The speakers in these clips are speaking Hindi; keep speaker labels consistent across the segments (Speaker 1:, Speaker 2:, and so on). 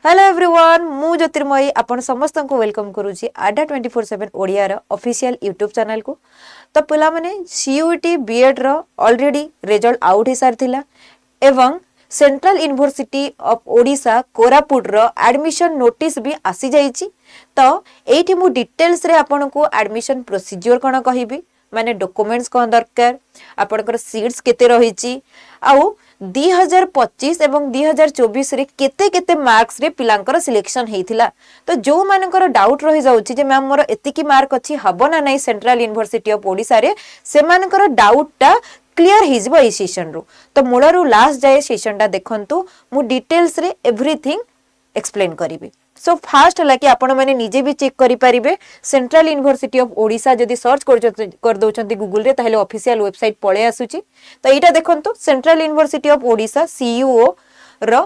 Speaker 1: हेलो एवरीवन मु ज्योतिर्मयी आपण समस्त को वेलकम करूची आडा 24/7 ओडिया रो ऑफिशियल यूट्यूब चैनल को। तो पिला माने सीयूटी बीएड रो ऑलरेडी रिजल्ट आउट ही सारथिला एवं central university of Odisha Koraput रो एडमिशन नोटिस भी आसी जाईची। तो एठी मु डिटेल्स रे आपण को एडमिशन प्रोसीजर कोन कहिबी माने डॉक्यूमेंट्स कोन दरकार आपनकर सीट्स केते रहिची आउ 2025 एवं 2024 रे केते केते मार्क्स रे पिलांकर सिलेक्शन हेइथिला। तो जो मानकर डाउट रहि जाउची जे मैम मोर एतिकी मार्क अछि हबो ना नै सेंट्रल यूनिवर्सिटी ऑफ ओडिशा रे से मानकर डाउटटा क्लियर हि जबो ए सेशन रो। तो मूलरू लास्ट जाय सेशनटा देखंतु मु डिटेल्स रे एवरीथिंग एक्सप्लेन करिबी। सो फास्ट हला कि आपण माने निजे भी चेक करि परिबे सेंट्रल यूनिवर्सिटी ऑफ ओडिशा जदि सर्च कर दोचंती गूगल रे ताहेले ऑफिशियल वेबसाइट पळे आसुची। तो एटा देखंतु central university of Odisha CUO रो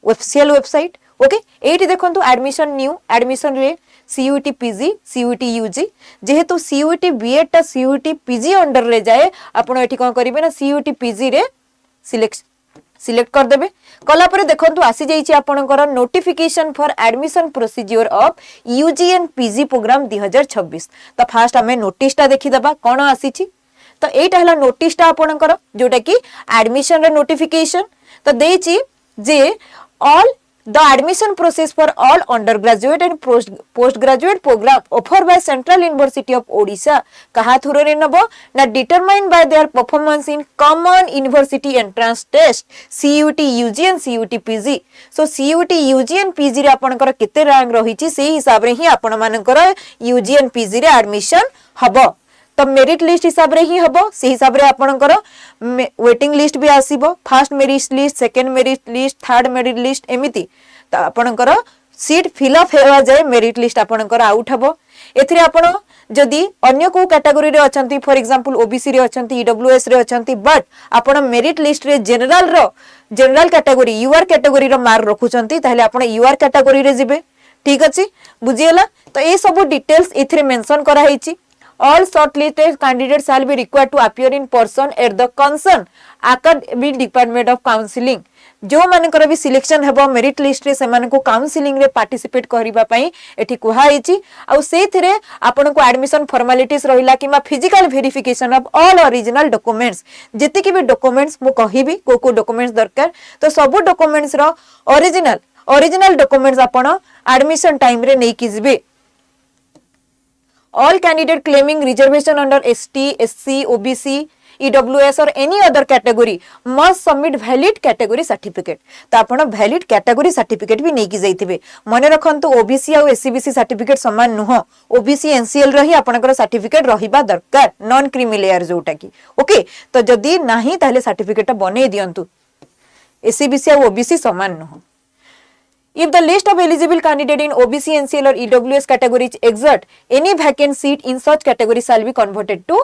Speaker 1: ऑफिशियल वेबसाइट। ओके एटी देखंतु एडमिशन न्यू एडमिशन रे सीयूटी पीजी सीयूटी यूजी जेहेतु सीयूटी बीएड ता सीयूटी पीजी अंडर रे जाए आपण एटी कोन करिवे ना सीयूटी पीजी रे सिलेक्ट कर देबे। कला परे देखंतु आसी जाईची आपनकर notification for admission procedure of UG and PG programme 2026। तो फास्ट हमें नोटिस ता देखि दबा कोन आसीची। तो एटा हला नोटिस ता आपनकर जोटा कि एडमिशन रे नोटिफिकेशन तो देची जे all the admission process for all undergraduate and postgraduate program offered by Central University of Odisha kaha through re nabo na determined by their performance in common university entrance test CUT UG and CUT PG। so CUT UG and PG रे आपनकर केते रैंक रहिची सेही हिसाब रे ही आपण मानकर UG and PG रे एडमिशन हबो। तो मेरिट लिस्ट हिसाब रे ही हबो से हिसाब रे आपनकर वेटिंग लिस्ट भी आसीबो first merit list second merit list third merit list एमिति। तो आपनकर सीट फिल अप हेवा जाय मेरिट लिस्ट आपनकर आउट हबो। एथिरे आपण जदी अन्य को कैटेगरी रे अछंती फॉर एग्जांपल ओबीसी रे अछंती ईडब्ल्यूएस रे अछंती बट आपण मेरिट लिस्ट रे जनरल कैटेगरी यूआर कैटेगरी रो मार्क रखुचंती ताहले आपण यूआर कैटेगरी रे जिबे। ठीक अछि बुझियला। तो ए सब डिटेल्स एथिरे मेंशन करा हेची। All shortlisted candidates shall be required to appear in person at the concerned academic department of counseling। जो मानकर भी सिलेक्शन हेबो मेरिट लिस्ट रे से मानको काउंसलिंग रे पार्टिसिपेट करिबा पई एठी कुहा हेची। आ सेथिरे आपन को एडमिशन फॉर्मेलिटीज रहिला keema physical verification of all original documents जति कि भी डॉक्यूमेंट्स मु कहिबी को डॉक्यूमेंट्स दरकार। तो सब डॉक्यूमेंट्स रो ओरिजिनल डॉक्यूमेंट्स आपन एडमिशन टाइम रे नै कि जिबे। All candidate claiming reservation under ST, SC, OBC, EWS or any other category must submit valid category certificate। तो आपण valid category certificate भी नहीं की जाइथिबे। मने रखंतु OBC और SCBC सर्टिफिकेट समान नुह OBC NCL रही आपनकर सर्टिफिकेट रहिबा दरकार नॉन क्रीमी लेयर जोटा की। ओके तो जदी नाही ताले सर्टिफिकेट बने दियंतु SCBC और OBC समान नुह। If the list of eligible candidate in OBC, NCL or EWS categories exert any vacant seat in such category shall be converted to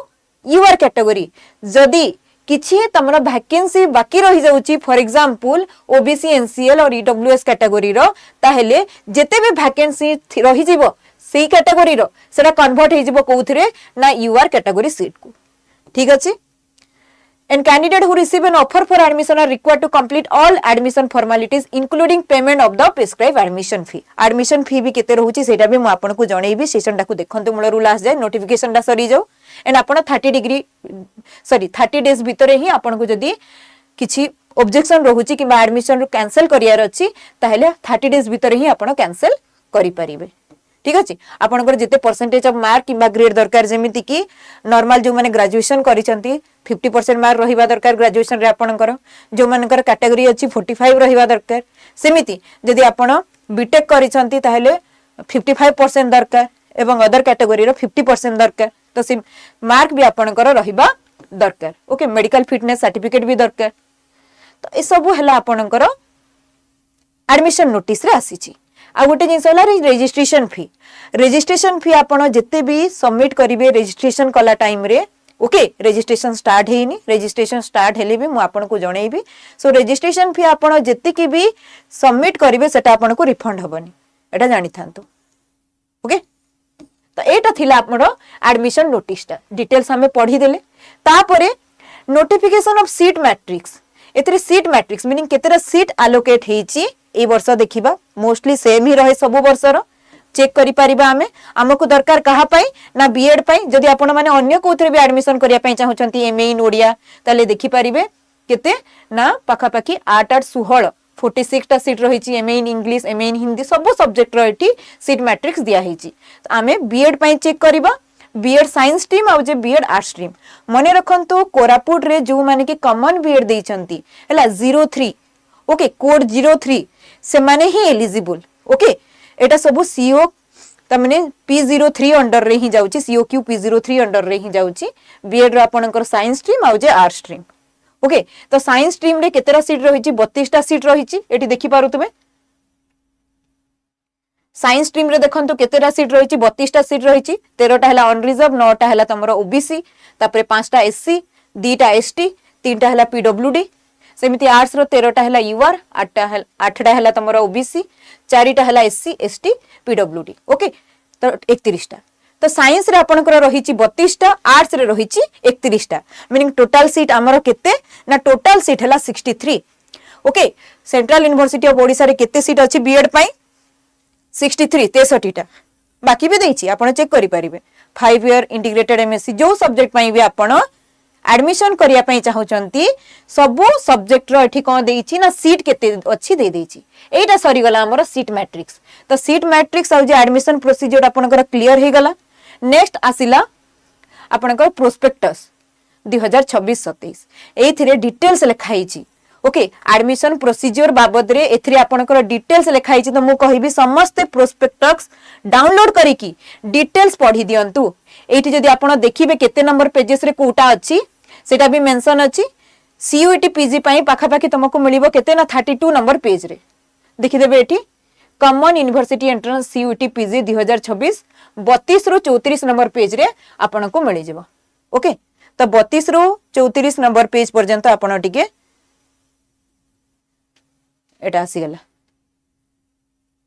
Speaker 1: UR category। जदि किछि तमरा वैकेंसी बाकी रहि जाउची फॉर एग्जांपल OBC, NCL और EWS कैटेगरी रो ताहेले जेते भी वैकेंसी रहि जिवो सेही कैटेगरी रो सेटा कन्वर्ट हे जिवो कोउथरे ना UR कैटेगरी सीट को। ठीक अछि। And candidate who receive an offer for admission are required to complete all admission formalities including payment of the prescribed admission fee। admission fee भी केते रहउची सेटा भी म आपन को जणैबी सेशन टाकू देखंतु मूल रूल आस जाय नोटिफिकेशन टा सरी जाऊ एंड आपन 30 डेज भीतर ही आपन को जदी किछि ऑब्जेक्शन रहउची कि एडमिशन रो कैंसिल करियार अछि ताहेले 30 डेज भीतर ही आपन कैंसिल करि परिबे। ठीक अछि। आपनकर जेते परसेंटेज ऑफ मार्क किबा ग्रेड दरकार जेमिति कि नॉर्मल जो माने ग्रेजुएशन करिसंती 50% मार्क रहिबा दरकार ग्रेजुएशन रे आपनकर जो मानकर कैटेगरी अछि 45 रहिबा दरकार सेमिति जदी आपण बीटेक करिसंती ताहेले 55% दरकार एवं अदर कैटेगरी रो 50% दरकार। तो से मार्क भी आपनकर रहिबा दरकार। ओके मेडिकल फिटनेस सर्टिफिकेट भी दरकार। तो ए सब हला आपनकर एडमिशन नोटिस रे आसीची। आ गोटे जिनस होला रजिस्ट्रेशन फी आपण जते भी सबमिट करिवे रजिस्ट्रेशन कला टाइम रे। ओके रजिस्ट्रेशन स्टार्ट हेनी रजिस्ट्रेशन स्टार्ट हेले भी मु आपण को जणैबी। सो रजिस्ट्रेशन फी आपण जते कि भी सबमिट करिवे सेटा आपण को रिफंड होबनी एटा जानि थांतो। ओके तो एटा थिला आपण एडमिशन नोटिस ता डिटेल्स हमें पढी देले। तापरे नोटिफिकेशन ऑफ सीट मैट्रिक्स एतरे सीट मैट्रिक्स मीनिंग केतेरा सीट एलोकेट हेची ए वर्ष देखिबा मोस्टली सेम ही रहे सब वर्षर चेक करि परिबा आमको दरकार कहा पाई ना बीएड पाई जदि आपण माने अन्य कोथरे भी एडमिशन करिया पाई चाहउचंती एमए इन ओडिया ताले देखि परिबे केते ना पाखा पाखी 8 8 16 46 टा सीट रही एमए इन इंग्लिश एमए इन हिंदी सब सब्जेक्ट रही सीट मैट्रिक्स दिया ही आमे बीएड पाई चेक करिबा बीएड साइंस स्ट्रीम आउ जे बीएड आर्ट्स स्ट्रीम मने रखंतु कोरापुट रे जो माने कि कॉमन बीएड देइचंती हला 03 ओके कोड 03 से माने ही एलिजिबल ओके एटा सब सीओ तमने P03 अंडर रे ही जाउची सीओक्यू P03 अंडर रे ही जाउची बीएड रो आपनकर साइंस स्ट्रीम आउ जे आर्ट्स स्ट्रीम ओके तो साइंस स्ट्रीम रे केतेरा सीट रहिची 32 टा सीट रहिची एटी देखि पारु तुमे साइंस स्ट्रीम रे देखंतु केतेरा सीट रहिची 32 टा सीट रहिची 13 टा हला अनरिजर्व 9 टा हला तमरो ओबीसी तापरे 5 टा एससी 2 टा एसटी 3 टा हला पीडब्ल्यूडी सेमिति आर्ट्स रो 13 टा हला यूआर 8 टा हला तमरो ओबीसी 4 टा हला एससी एसटी पीडब्ल्यूडी ओके तो 31 टा तो साइंस रे आपनकर रहिची 32 टा आर्ट्स रे रहिची 31 टा मीनिंग टोटल सीट हमरो केते ना टोटल सीट हला 63 okay central university of Odisha रे केते सीट अछि बीएड पाई 63 63 टा बाकी भी देइची आपण चेक करि परिबे 5 ईयर इंटीग्रेटेड एमएससी जो सब्जेक्ट पाई भी आपण एडमिशन करिया पई चाहउचंती सब सब्जेक्ट रो एठी कोन देइची ना सीट केते अछि दे देइची एटा सरी गला हमर सीट मैट्रिक्स तो सीट मैट्रिक्स आ जे एडमिशन प्रोसीजर आपनकर क्लियर हे गला नेक्स्ट आसिला आपनकर प्रोस्पेक्टस 2026-27 एथिरे डिटेल्स लिखाइची ओके एडमिशन प्रोसीजर बाबद रे एथिरे आपनकर डिटेल्स लिखाइची तो मु कहिबी समस्त प्रोस्पेक्टस डाउनलोड करी की डिटेल्स पढी दियंतु एठी जदी आपण देखिबे केते नंबर पेजेस रे कोटा अछि सेटा भी मेंशन अछि सीयूईटी पीजी पई पाखा पाखी तुमको मिलिबो केते ना 32 नंबर पेज रे देखि देबे एठी common university entrance CUET PG 2026 32 रु 34 नंबर पेज रे आपण को मिलि जेबो ओके तो 32 रु 34 नंबर पेज पर्यंत आपण टिके एटा आसी गला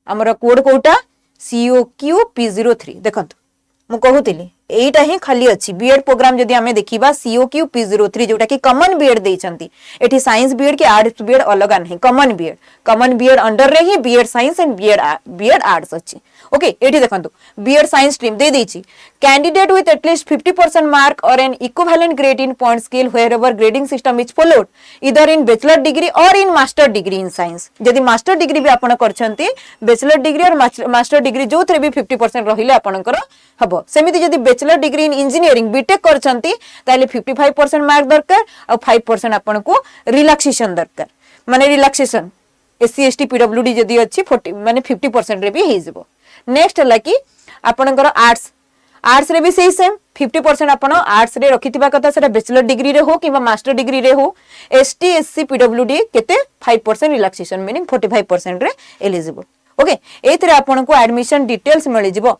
Speaker 1: हमर कोड कोटा COQ P03 देखंतु मु कहूतिली एटा ही खाली अछि बीएड प्रोग्राम जदी हमें देखिबा COQ P03 जोटा कि कॉमन बीएड देइचंती एठी साइंस बीएड के आर्ट्स बीएड अलगा नहीं कॉमन बीएड अंडर रे ही B Ed science and B Ed arts अछि ओके एठी देखंतु बीएड साइंस स्ट्रीम दे देइची candidate with at least 50% mark or an equivalent grade in point scale wherever grading system is followed either in bachelor degree or in master degree in science जदी मास्टर डिग्री भी आपण करछंती बैचलर डिग्री और मास्टर डिग्री जो थरे भी 50% रहिले आपणकर हबो सेमिति जदी bachelor degree in engineering B Tech करछंती ताले 55% मार्क दरकार और 5% आपण को रिलैक्सेशन दरकार माने रिलैक्सेशन एससी एसटी पीडब्ल्यूडी जदी अछि 40 माने 50% रे भी हे जबो नेक्स्ट हला कि आपणकर आर्ट्स रे भी सेही सेम 50% आपण आर्ट्स रे रखिथिबा कथा सेटा बैचलर डिग्री रे हो किबा मास्टर डिग्री रे हो एसटी एससी पीडब्ल्यूडी केते 5% रिलैक्सेशन मीनिंग 45% रे एलिजिबल ओके एथरे आपण को एडमिशन डिटेल्स मिलि जिवो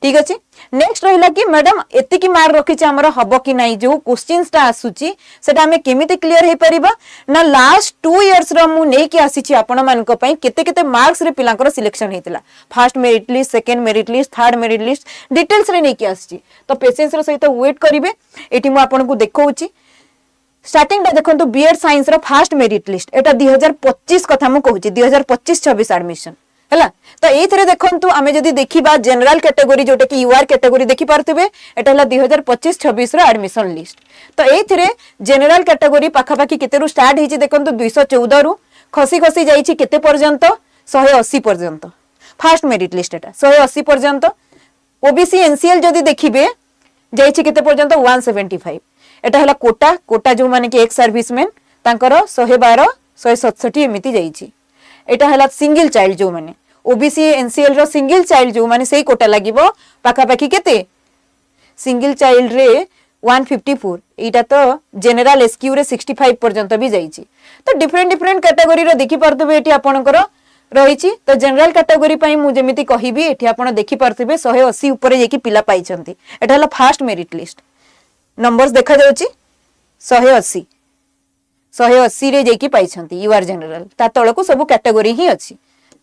Speaker 1: ठीक अछि नेक्स्ट रहिला कि मैडम एति की मार्क रखि छ हमर हबो कि नाही जो क्वेश्चंस ता आसुची सेटा हमें केमिति क्लियर हे परिबा ना लास्ट 2 इयर्स रो मु नै कि आसी छी आपण मान को पई केते केते मार्क्स रे पिलांकर सिलेक्शन हेतिला first merit list second merit list third merit list details रे नै कि आसी तो पेशेंस रो सहित वेट करिवे एटी मु आपण को देखौची स्टार्टिंग टा देखंतु बीएड साइंस रो फर्स्ट मेरिट लिस्ट एटा 2025 कथा मु कहूची 2025-26 एडमिशन हला तो एथरे देखंतु आमे जदी देखिबा जनरल कैटेगरी जोटे कि यूआर कैटेगरी देखि पारथबे एटा हला 2025-26 रो एडमिशन लिस्ट तो एथरे जनरल कैटेगरी पाखा पाखी केते रु स्टार्ट हिची देखंतु 214 रु खसी खसी जाईची केते पर्यंत 180 पर्यंत फर्स्ट मेरिट लिस्ट एटा 180 पर्यंत ओबीसी एनसीएल जदी देखिबे जाईची केते पर्यंत 175 एटा हला कोटा जो माने कि एक सर्विसमैन तांकर 112 167 एमिति जाईची एटा हला सिंगल चाइल्ड जो माने ओबीसी एनसीएल रो सिंगल चाइल्ड जो माने सेही कोटा लागिबो पाखा पाखी केते सिंगल चाइल्ड रे 154 एटा तो जनरल एसक्यू रे 65 पर्यंत भी जाईची तो डिफरेंट कैटेगरी रो देखि परतबे एटी आपनकर रहिची तो जनरल कैटेगरी पई मु जेमिति कहिबी एटी आपण देखि परतबे 180 ऊपर जेकी पिला पाइचंती एटा हला फर्स्ट मेरिट लिस्ट नंबर्स देखा जाउची 180 रे जेकी पाइछंती यूआर जनरल ता तळको सब कैटेगरी ही अछि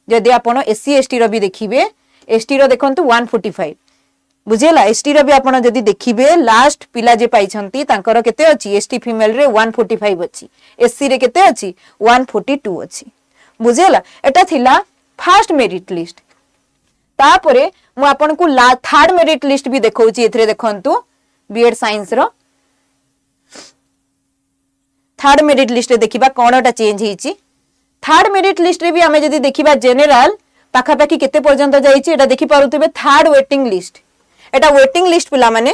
Speaker 1: जदी आपण एससी एसटी रो भी देखिबे एसटी रो देखंतु 145 बुझेला एसटी रो भी आपण जदी देखिबे लास्ट पिला जे पाइछंती तांकर केते अछि एसटी फीमेल रे 145 अछि एससी रे केते अछि 142 अछि बुझीगला एटा थिला फर्स्ट मेरिट लिस्ट तापरे मु आपन को थर्ड मेरिट लिस्ट भी देखौची एथरे देखंतु बीएड साइंस रो थर्ड मेरिट लिस्ट रे देखिबा कोनटा चेंज हेची थर्ड मेरिट लिस्ट रे भी हमें जदी देखिबा जनरल पाखापाखि केते पर्यंत जाईची एटा देखि पारुतबे थर्ड वेटिंग लिस्ट एटा वेटिंग लिस्ट पिला माने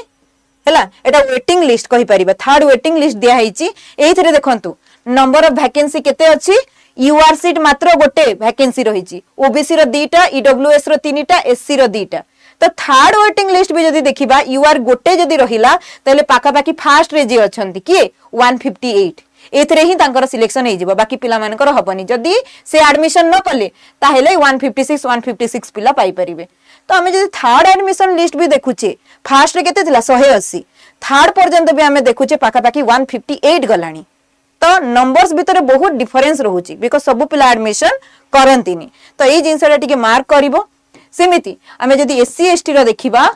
Speaker 1: हैला एटा वेटिंग लिस्ट कहि परिबा थर्ड वेटिंग लिस्ट दिया हेची एइथरे देखंतु नंबर ऑफ वैकेंसी केते अछि यूआर सीट मात्र गोटे वैकेंसी रहिची ओबीसी रो 2टा ईडब्ल्यूएस रो 3टा एससी रो 2टा तो थर्ड वेटिंग लिस्ट भी जदी देखिबा यूआर गोटे जदी रहिला तले पाखापाखि फर्स्ट रे जे अछंती किए 158 एथरे ही तांकर सिलेक्शन हे जिवो बाकी पिला मानकर हबनी जदी से एडमिशन न कले ताहेले 156 पिला पाई परिबे तो हमें जदी थर्ड एडमिशन लिस्ट भी देखुचे फर्स्ट रे केते थिला 180 थर्ड पर्यंत भी हमें देखुचे पाखापाखि 158 गलानी तो नंबर्स भितर बहुत डिफरेंस रहुची बिकॉज सब पिला एडमिशन करंतिनी तो एई जिंसटा टिके मार्क करिवो सेमिति हमें जदी एससी एसटी रो देखिबा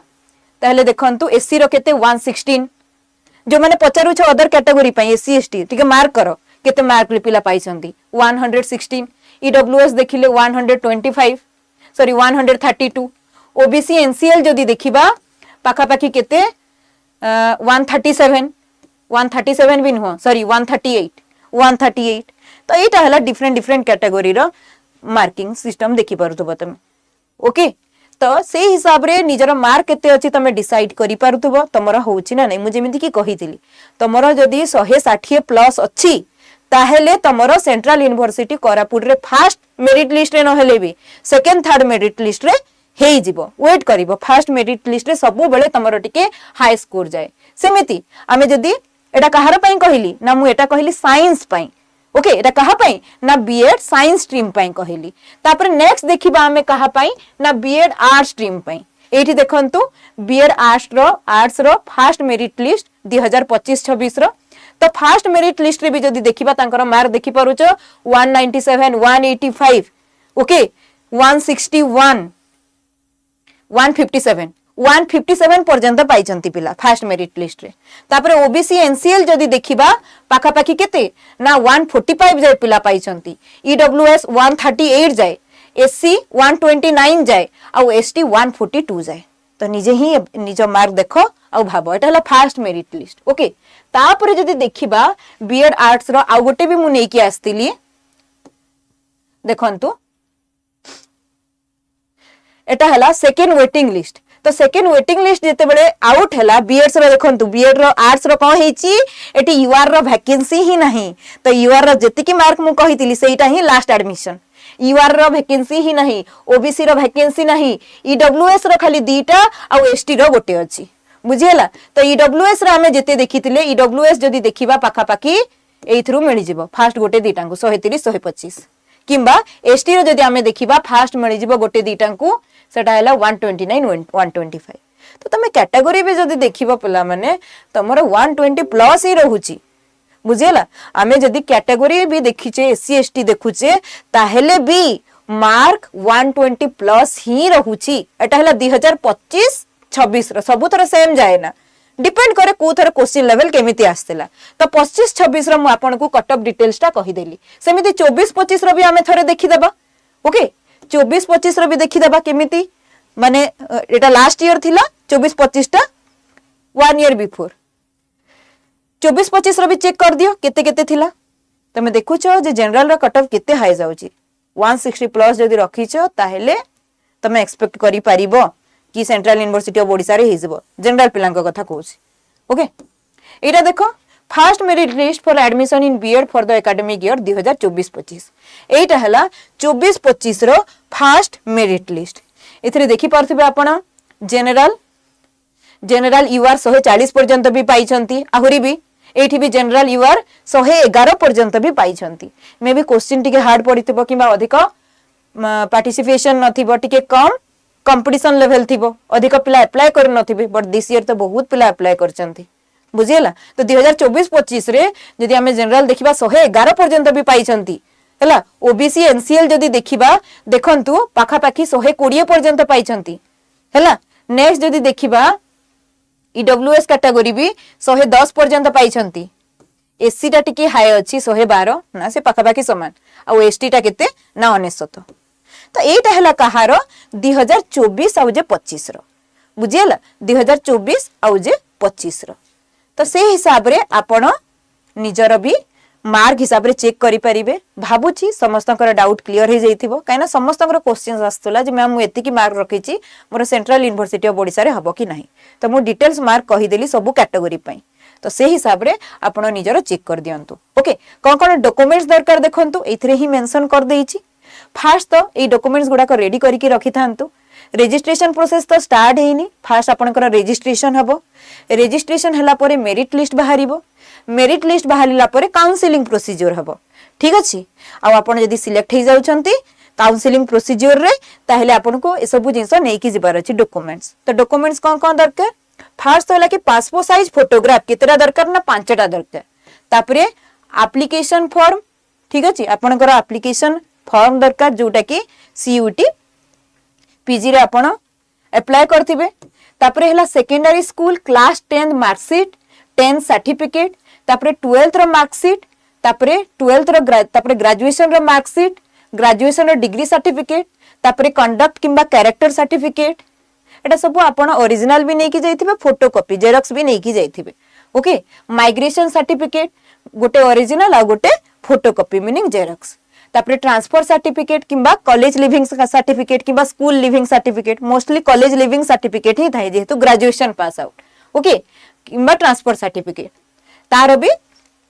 Speaker 1: ताहेले देखंतु एससी रो केते 116 जो माने पचारू छ अदर कैटेगरी पई एससी एसटी टिके मार्क करो केते मार्क पिला पाइछंती 116 ईडब्ल्यूएस देखिले 125 सॉरी 132 ओबीसी एनसीएल जदी देखिबा पाखापाखि केते 137 भी नुह सॉरी 138 तो एटा हला डिफरेंट कैटेगरी रो मार्किंग सिस्टम देखि पारुथबो तमे ओके तो से हिसाब रे निजर मार्क केते अछि तमे डिसाइड करि पारुथबो तमरा होउछि ना नै मु जेमिति की कहितिली तमरा जदी 160 प्लस अछि ताहेले तमरा सेंट्रल यूनिवर्सिटी कोरापुट रे फर्स्ट मेरिट लिस्ट रे न हेले भी सेकंड थर्ड मेरिट लिस्ट रे हेई जिवो वेट करिवो फर्स्ट मेरिट लिस्ट रे सब बेले तमरा टिके हाई स्कोर जाय सेमिति आमे जदी एटा कहार पई कहिली ना मु एटा कहिली साइंस पई ओके एटा कहा पई ना बीएड साइंस स्ट्रीम पई कहिली तापर नेक्स्ट देखिबा हमें कहा पई ना बीएड आर्ट्स स्ट्रीम पई एठी देखंतु बीएड आर्ट्स रो फर्स्ट मेरिट लिस्ट 2025-26 रो तो फर्स्ट मेरिट लिस्ट रे भी जदी देखिबा तांकर मार्क देखि पारुचो 197 185 ओके 161 157 पर्यंत पाइचंती पिला फर्स्ट मेरिट लिस्ट रे तापर ओबीसी एनसीएल जदी देखिबा पाखापाखि केते ना 145 जाय पिला पाइचंती ईडब्ल्यूएस 138 जाय एससी 129 जाय आ एसटी 142 जाय तो निजे ही निज मार्क देखो आ भाबो एटा हला फर्स्ट मेरिट लिस्ट ओके तापर जदी देखिबा बीएड आर्ट्स रो आ गोटे भी मु नै कि आस्तिली देखंतु एटा हला सेकंड वेटिंग लिस्ट तो सेकंड वेटिंग लिस्ट जेते बेले आउट हला बीएड रो देखंतु बीएड रो आर्ट्स रो कोन हेची एटी यूआर रो वैकेंसी ही नहीं तो यूआर रो जति की मार्क मु कहितिली सेटा ही लास्ट एडमिशन यूआर रो वैकेंसी ही नहीं ओबीसी रो वैकेंसी नहीं ईडब्ल्यूएस रो खाली 2टा आ एसटी रो गोटे अछि बुझियला तो ईडब्ल्यूएस रो हमें जति देखितिले ईडब्ल्यूएस जदी देखिबा पाखापाखि एथरू मिलि जिवो फर्स्ट गोटे 2टा को 130 125 किंबा एसटी रो जदी हमें देखिबा फर्स्ट मिलि जिवो गोटे 2टा को सेटा हला 129 125 तो तमे कैटेगरी भी जदी देखिबा पिला माने तमरो 120 प्लस ही रहूची बुझियला आमे जदी कैटेगरी भी देखिचे एससी एसटी देखुचे ताहेले भी मार्क 120 प्लस ही रहूची एटा हला 2025 26 रो सब थरा सेम जाए ना डिपेंड करे को थरा क्वेश्चन लेवल केमिति आस्तेला तो 25 26 रो मु आपन को कट ऑफ डिटेल्स ता कहि देली सेमिति 24 25 रो भी आमे थरे देखि देबा ओके 24 25 रो भी देखि देबा केमिति माने एटा लास्ट ईयर थिला 24 25 ता 1 ईयर बिफोर 24 25 रो भी चेक कर दियो केते केते थिला तमे देखुछो जे जनरल रो कट ऑफ केते हाई जाउची 160 प्लस जदी रखिछो ताहेले तमे एक्सपेक्ट करि परिबो कि सेंट्रल यूनिवर्सिटी ऑफ ओडिसा रे हिजबो जनरल पिलांक कथा कहूची ओके एटा देखो first merit list for admission in BEd for the academic year 2024-25 एटा हला 24-25 रो फर्स्ट मेरिट लिस्ट एथरे देखि परथिबे आपण जनरल यूआर 140 पर्यंत भी पाइछंती आहुरी भी एठी भी जनरल यूआर 111 पर्यंत भी पाइछंती मे भी क्वेश्चन टिके हार्ड पडितबो किबा अधिक पार्टिसिपेशन नथिबो टिके कम कंपटीशन लेवल थिबो अधिक पिला अप्लाई कर नथिबे बट दिस ईयर तो बहुत पिला अप्लाई करचंती बुझियला तो 2024-25 रे जदी हमें जनरल देखिबा 111 पर्यंत भी पाइछंती हला ओबीसी एनसीएल जदी देखिबा देखंतु पाखा पाखी 120 पर्यंत पाइछंती हला नेक्स्ट जदी देखिबा ईडब्ल्यूएस कैटेगरी भी 110 पर्यंत पाइछंती एससी टा टिके हाई अच्छी 112 ना से पाखापाखी समान आ एसटी टा केते ना 99 तो एटा हला कहार 2024 आउ जे 25 रो बुझियला 2024 आउ जे 25 रो तो से हिसाब रे आपण निजर भी मार्क हिसाब रे चेक करि परिबे भाबुची समस्तकर डाउट क्लियर हे जइथिबो काइना समस्तकर क्वेश्चंस आस्तला जे मैम मु एति की मार्क रखिची मोर सेंट्रल यूनिवर्सिटी ऑफ ओडिसा रे हबो कि नाही तो मु डिटेल्स मार्क कहि देली सब कैटेगरी पई तो से हिसाब रे आपण निजर चेक कर दियंतु ओके कोन डॉक्यूमेंट्स दरकार देखंतु एथरे ही मेंशन कर देइची फास्ट तो ए डॉक्यूमेंट्स गुडा को रेडी करिके रखि थांतु रजिस्ट्रेशन प्रोसेस तो स्टार्ट हेनी फास्ट आपनकर रजिस्ट्रेशन हबो रजिस्ट्रेशन हला परे मेरिट लिस्ट बाहरिबो मेरिट लिस्ट बाहरिला परे काउंसलिंग प्रोसीजर हबो ठीक अछि आ आपण यदि सिलेक्ट हे जाउछंती काउंसलिंग प्रोसीजर रे ताहेले आपनको ए सब जिंस नै कि जिबार अछि डॉक्यूमेंट्स तो डॉक्यूमेंट्स कोन दरकार फास्ट तो होला कि पासपोर्ट साइज फोटोग्राफ केतेरा दरकार ना 5टा दरकार तापरे एप्लीकेशन फॉर्म ठीक अछि आपनकर एप्लीकेशन फॉर्म दरकार जोटा कि सीयूटी पीजी रे आपण अप्लाई करथिबे तापरे हला secondary school class 10 marksheet 10 certificate तापरे 12th रो मार्कशीट तापरे 12th रो तापरे ग्रेजुएशन रो मार्कशीट ग्रेजुएशन रो डिग्री सर्टिफिकेट तापरे कंडक्ट किंबा कैरेक्टर सर्टिफिकेट एटा सब आपण ओरिजिनल भी नै कि जाइथिबे फोटोकॉपी जेरॉक्स भी नै कि जाइथिबे ओके माइग्रेशन सर्टिफिकेट गोटे ओरिजिनल आ गोटे फोटोकॉपी मीनिंग जेरॉक्स तापरे ट्रांसफर सर्टिफिकेट किंबा कॉलेज लिविंग सर्टिफिकेट किंबा school leaving certificate mostly college leaving certificate ही थाए जेहेतु ग्रेजुएशन पास आउट ओके किंबा ट्रांसफर सर्टिफिकेट तार भी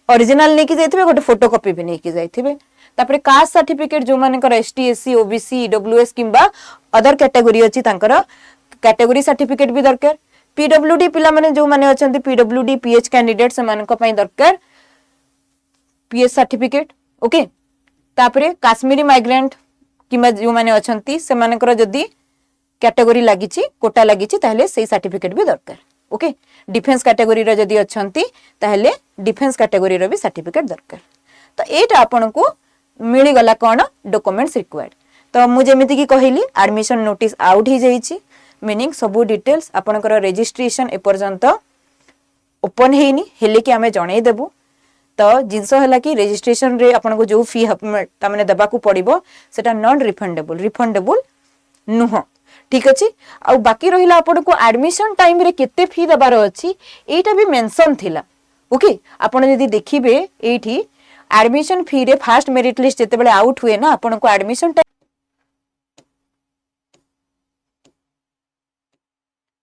Speaker 1: ओरिजिनल नै कि जाइथिबे गोटे फोटोकॉपी भी नै कि जाइथिबे तापरे कास्ट सर्टिफिकेट जो मानकर एसटी एससी ओबीसी ईडब्ल्यूएस किंबा अदर कैटेगरी अछि तांकर कैटेगरी सर्टिफिकेट भी दरकार पीडब्ल्यूडी पिला माने जो माने अछंती पीडब्ल्यूडी पीएच कैंडिडेट से मानक पई दरकार पीएच सर्टिफिकेट ओके तापरे काश्मीरी माइग्रेंट किंबा जो माने अछंती से मानकर जदी कैटेगरी लागिची कोटा लागिची ताहले सेही सर्टिफिकेट भी दरकार ओके डिफेंस कैटेगरी रो जदी अछंती ताहले डिफेंस कैटेगरी रो भी सर्टिफिकेट दरकार तो एटा आपन को मिली गला कोन डॉक्यूमेंट्स रिक्वायर्ड तो मु जेमिति की कहिली एडमिशन नोटिस आउट ही जाईची मीनिंग सबु डिटेल्स आपनकर रजिस्ट्रेशन ए पर्यंत ओपन हेनी हेले कि हमें जणै देबु तो जिनस हला कि रजिस्ट्रेशन रे आपन को जो फी ता माने देबा को पड़िबो सेटा नॉन रिफंडेबल नुह ठीक अछि आ बाकी रहिला आपन को एडमिशन टाइम रे केते फी देबार अछि एटा भी मेंशन थिला ओके आपन यदि देखिबे एठी एडमिशन फी रे फर्स्ट मेरिट लिस्ट जते बेले आउट हुए ना आपन को एडमिशन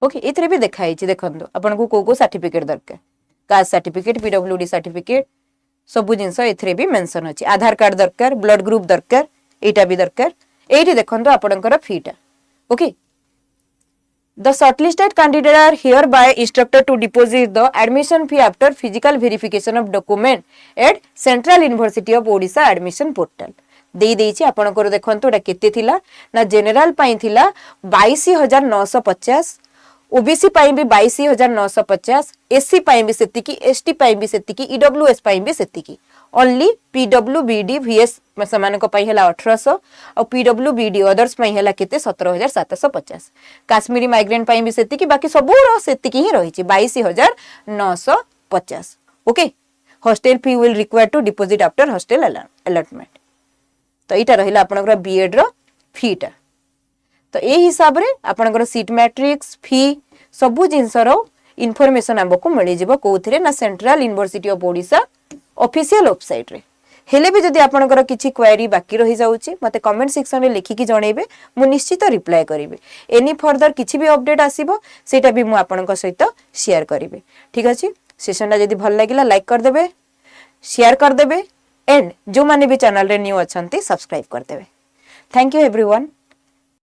Speaker 1: ओके इतरे भी देखाई छी देखंदो आपन को सर्टिफिकेट दरकार कास्ट सर्टिफिकेट पीडब्ल्यूडी सर्टिफिकेट सब जिंस इथरे भी मेंशन अछि आधार कार्ड दरकार ब्लड ग्रुप दरकार एटा भी दरकार एठी देखंदो आपनकर FITA okay The shortlisted candidates are hereby instructed to deposit the admission fee after physical verification of document at Central University of Odisha admission portal. देई देइछि आपनकर देखंतु एटा केते थिला ना जनरल पई थिला 22950 ओबीसी पई भी 22950 एससी पई भी सेतिकी एसटी पई भी सेतिकी ईडब्ल्यूएस पई भी सेतिकी ओनली पीडब्ल्यूबीडी वीएस समान को पई हला 1800 और पीडब्ल्यूबीडी अदर्स पई हला केते 17750 काश्मीरी माइग्रेंट पई भी सेतिकी बाकी सब रो सेतिकी ही रहिछि 22950 okay hostel fee will require to deposit after hostel allotment तो एटा रहिला आपनकर बीएड रो फीटा तो ए हिसाब रे आपनकर सीट मैट्रिक्स फी सबु जिंसरो इन्फॉर्मेशन हमको मिली जिवो कोथिरे ना central university of Odisha official website रे हेले भी जदि आपनकर किछि क्वेरी बाकी रहि जाउची मते कमेंट सेक्शन रे लिखि कि जणैबे मु निश्चित रिप्लाई करिवे एनी फर्दर किछि भी अपडेट आसीबो सेटा भी मु आपनक सहित शेयर करिवे ठीक अछि सेशनटा जदि भल लागिला लाइक कर देबे शेयर कर देबे एंड जो माने भी चैनल रे न्यू अछंती सब्सक्राइब कर देबे थैंक यू एवरीवन।